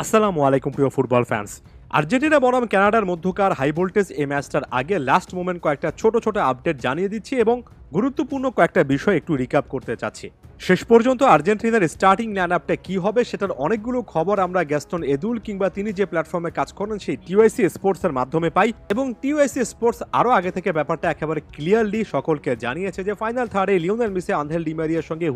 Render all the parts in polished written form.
আসসালামু আলাইকুম প্রিয় ফুটবল ফ্যান্স। আর্জেন্টিনা বনাম কানাডার মধ্যকার হাই ভোল্টেজ এই ম্যাচটার আগে লাস্ট মোমেন্ট কয়েকটা ছোট ছোট আপডেট জানিয়ে দিচ্ছি এবং গুরুত্বপূর্ণ কয়েকটা বিষয় একটু রিক্যাপ করতে চাচ্ছি। শেষ পর্যন্ত আর্জেন্টিনার স্টার্টিং লাইনআপটা কি হবে সেটার অনেকগুলো খবর আমরা গ্যাস্টন এদুল কিংবা তিনি যে প্ল্যাটফর্মে কাজ করেন সেই টিওআইসি স্পোর্টসের মাধ্যমে পাই এবং টিওআইসি স্পোর্টস আরও আগে থেকে ব্যাপারটা একেবারে ক্লিয়ারলি সকলকে জানিয়েছে যে ফাইনাল থার্ডে লিওনেল মেসি আনহেল ডি মারিয়ার সঙ্গে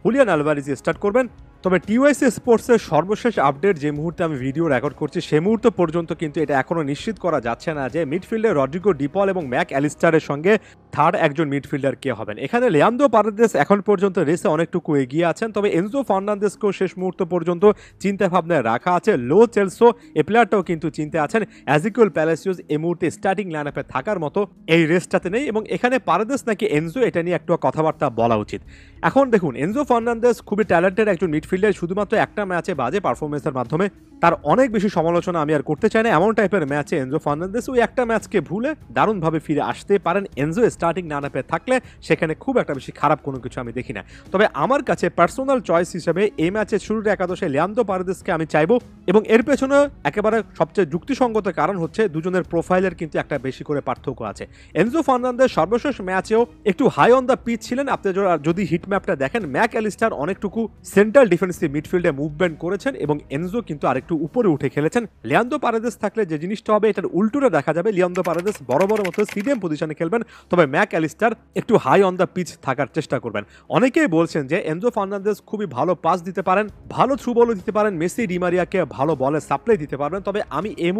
হুলিয়ান আলভারেজ স্টার্ট করবেন। তবে টিওআইসি স্পোর্টসের সর্বশেষ আপডেট যে মুহূর্তে আমি ভিডিও রেকর্ড করছি সে মুহূর্ত পর্যন্ত কিন্তু এটা এখনো নিশ্চিত করা যাচ্ছে না যে মিডফিল্ডে রড্রিগো ডিপল এবং ম্যাক অ্যালিস্টারের সঙ্গে থার্ড একজন মিডফিল্ডার কে হবেন। এখানে লিয়ান্দ্রো পারেদেস এখন পর্যন্ত রেসে অনেকটুকু এগিয়ে আছেন, তবে এনজো ফার্নান্দেসকেও শেষ মুহূর্ত পর্যন্ত চিন্তা ভাবনায় রাখা আছে। লো চেলসো এ প্লেয়ারটাও কিন্তু চিন্তা আছেন। এজিকিয়েল প্যালাসিওস এই মুহূর্তে স্টার্টিং লাইনআপে থাকার মতো এই রেসটাতে নেই এবং এখানে পারেদেস নাকি এনজো এটা নিয়ে একটু কথাবার্তা বলা উচিত। এখন দেখুন, এনজো ফার্নান্দেস খুবই ট্যালেন্টেড একজন মিডফিল্ডার, শুধুমাত্র একটা ম্যাচে বাজে পারফরমেন্সের মাধ্যমে তার অনেক বেশি সমালোচনা আমি আর করতে চাই না। এমন টাইপের ম্যাচে এনজো ফার্নান্দেস ওই একটা ম্যাচকে ভুলে দারুণভাবে ফিরে আসতে পারেন। এনজো স্টার্টিং লাইনআপে থাকলে সেখানে খুব একটা বেশি খারাপ কোনো কিছু আমি দেখি না। তবে আমার কাছে পার্সোনাল চয়েস হিসেবে এই ম্যাচের শুরুর একাদশে লিয়ান্দ্রো পারেদেসকে আমি চাইবো এবং এর পেছনে একেবারে সবচেয়ে যুক্তিসঙ্গত কারণ হচ্ছে দুজনের প্রোফাইলের কিন্তু একটা বেশি করে পার্থক্য আছে। এনজো ফার্নান্দেস সর্বশেষ ম্যাচেও একটু হাই অন দ্য পিচ ছিলেন। আপনি যদি হিট ম্যাপটা দেখেন, ম্যাক অ্যালিস্টার অনেকটুকু সেন্ট্রাল ডিফেন্সিভ মিডফিল্ডে মুভমেন্ট করেছেন এবং এনজো কিন্তু আরেকটু উপরে উঠে খেলেছেন। লিয়ান্দ্রো পারেদেস থাকলে যে জিনিসটা হবে এটার উল্টোটা দেখা যাবে। লিয়ান্দ্রো পারেদেস বড় বড় মতো সিডিএম পজিশনে খেলবেন, তবে ম্যাক অ্যালিস্টার একটু হাই অন দ্য পিচ থাকার চেষ্টা করবেন। অনেকেই বলছেন যে এনজো ফার্নান্দেস খুবই ভালো পাস দিতে পারেন, ভালো থ্রু বলও দিতে পারেন, মেসি ডিমারিয়াকে ভালো বলে সাপ্লাই দিতে পারবেন। তবে আমি এই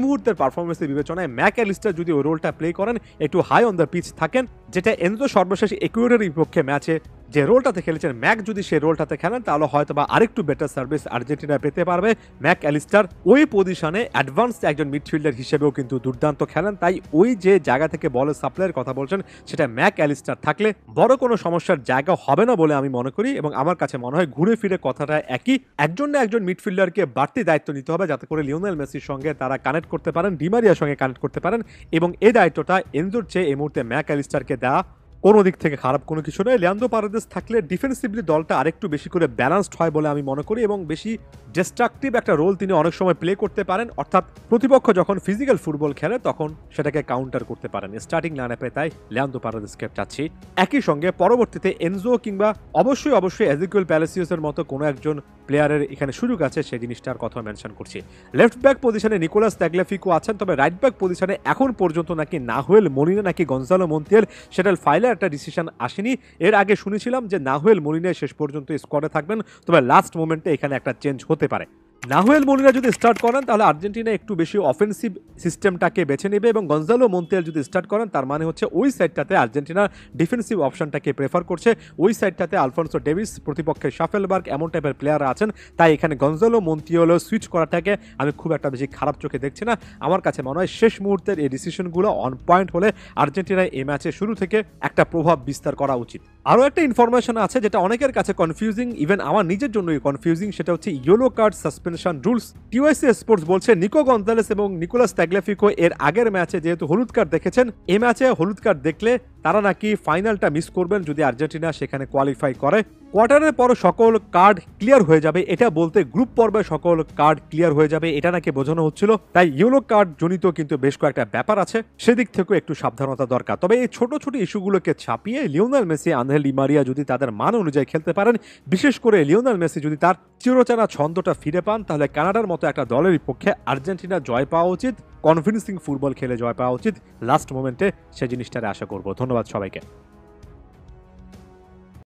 মুহূর্তের পারফরমেন্সের বিবেচনায় ম্যাক অ্যালিস্টার যদি ওই রোলটা প্লে করেন, একটু হাই অন দ্য পিচ থাকেন, যেটা এনজো সর্বশেষ ইকুয়েডরের বিপক্ষে ম্যাচে যে রোলটাতে খেলেছেন, ম্যাক যদি সেই রোলটাতে খেলেন তাহলে হয়তো বা আরেকটু বেটার সার্ভিস আর্জেন্টিনা পেতে পারবে। ম্যাক অ্যালিস্টার ওই পজিশনে অ্যাডভান্স একজন মিডফিল্ডার হিসেবেও কিন্তু দুর্দান্ত খেলেন, তাই ওই যে জায়গা থেকে বলের সাপ্লাইয়ের কথা বলছেন সেটা ম্যাক অ্যালিস্টার থাকলে বড় কোনো সমস্যার জায়গা হবে না বলে আমি মনে করি। এবং আমার কাছে মনে হয় ঘুরে ফিরে কথাটা একই, একজন না একজন মিডফিল্ডারকে বাড়তি দায়িত্ব নিতে হবে যাতে করে লিওনেল মেসির সঙ্গে তারা কানেক্ট করতে পারেন, ডিমারিয়ার সঙ্গে কানেক্ট করতে পারেন এবং এই দায়িত্বটা এনজোর চেয়ে এই মুহূর্তে ম্যাক অ্যালিস্টারকে দেওয়া কোনো দিক থেকে খারাপ কোনো কিছু নয়। লিয়ান্দ্রো পারেদেস থাকলে ডিফেন্সিভলি দলটা আরেকটু বেশি করে ব্যালেন্সড হয় বলে আমি মনে করি এবং বেশি ডিস্ট্রাকটিভ একটা রোল তিনি অনেক সময় প্লে করতে পারেন, অর্থাৎ প্রতিপক্ষ যখন ফিজিক্যাল ফুটবল খেলে তখন সেটাকে কাউন্টার করতে পারেন স্টার্টিং লাইনআপে। তাই লিয়ান্দ্রো পারেদেসকে চাচ্ছি। একই সঙ্গে পরবর্তীতে এনজো কিংবা অবশ্যই এজিকিয়েল প্যালাসিওসের মতো কোনো একজন প্লেয়ারের এখানে সুযোগ আছে সেই জিনিসটার কথা মেনশন করছি। লেফট ব্যাক পজিশনে নিকোলাস তাগলিয়াফিকো আছেন, তবে রাইট ব্যাক পজিশনে এখন পর্যন্ত নাকি নাহুয়েল মোলিনা নাকি গনজালো মন্তিয়াল সেটার ফাইলে একটা ডিসিশন আসেনি। এর আগে শুনেছিলাম যে নাহুয়েল মোলিনা শেষ পর্যন্ত স্কোয়াডে থাকবেন, তবে লাস্ট মোমেন্টে এখানে একটা চেঞ্জ হতে পারে। নাহুয়েল মোলিনা যদি স্টার্ট করেন তাহলে আর্জেন্টিনা একটু বেশি অফেন্সিভ সিস্টেমটাকে বেছে নেবে এবং গনজালো মন্তিয়াল যদি স্টার্ট করেন তার মানে হচ্ছে ওই সাইডটাতে আর্জেন্টিনা ডিফেন্সিভ অপশনটাকে প্রেফার করছে। ওই সাইডটাতে আলফোনসো ডেভিস, প্রতিপক্ষের শাফেলবার্গ এমন টাইপের প্লেয়ার আছেন, তাই এখানে গনজালো মন্তিয়াল সুইচ করাটাকে আমি খুব একটা বেশি খারাপ চোখে দেখছি না। আমার কাছে মনে হয় শেষ মুহূর্তের এই ডিসিশনগুলো অন পয়েন্ট হলে আর্জেন্টিনায় এই ম্যাচে শুরু থেকে একটা প্রভাব বিস্তার করা উচিত। আরও একটা ইনফরমেশন আছে যেটা অনেকের কাছে কনফিউজিং, ইভেন আমার নিজের জন্যই কনফিউজিং, সেটা হচ্ছে ইয়েলো কার্ড সাসপেনশন রুলস। টিওআইসি স্পোর্টস বলছে নিকো গনজালেস এবং নিকোলাস তাগলিয়াফিকো এর আগের ম্যাচে যেহেতু হলুদ কার্ড দেখেছেন, এই ম্যাচে হলুদ কার্ড দেখলে তারা নাকি ফাইনালটা মিস করবেন যদি আর্জেন্টিনা সেখানে কোয়ালিফাই করে। কোয়ার্টারের পর সকল কার্ড ক্লিয়ার হয়ে যাবে এটা বলতে গ্রুপ পর্বে সকল কার্ড ক্লিয়ার হয়ে যাবে এটা নাকি বোঝানো হচ্ছিল, তাই ইয়েলো কার্ড জনিত কিন্তু বেশ কয়েকটা ব্যাপার আছে, সেদিক থেকেও একটু সাবধানতা দরকার। তবে এই ছোট ছোট ইস্যুগুলোকে ছাপিয়ে Lionel Messi Angel Di Maria যদি তাদের মান অনুযায়ী খেলতে পারেন, বিশেষ করে লিওনেল মেসি যদি তার চিরচেনা ছন্দটা ফিরে পান, তাহলে কানাডার মতো একটা দলের বিপক্ষে আর্জেন্টিনা জয় পাওয়া উচিত, কনভিন্সিং ফুটবল খেলে জয় পাওয়া উচিত। লাস্ট মোমেন্টে সেই জিনিসটারে আশা করব। ধন্যবাদ সবাইকে।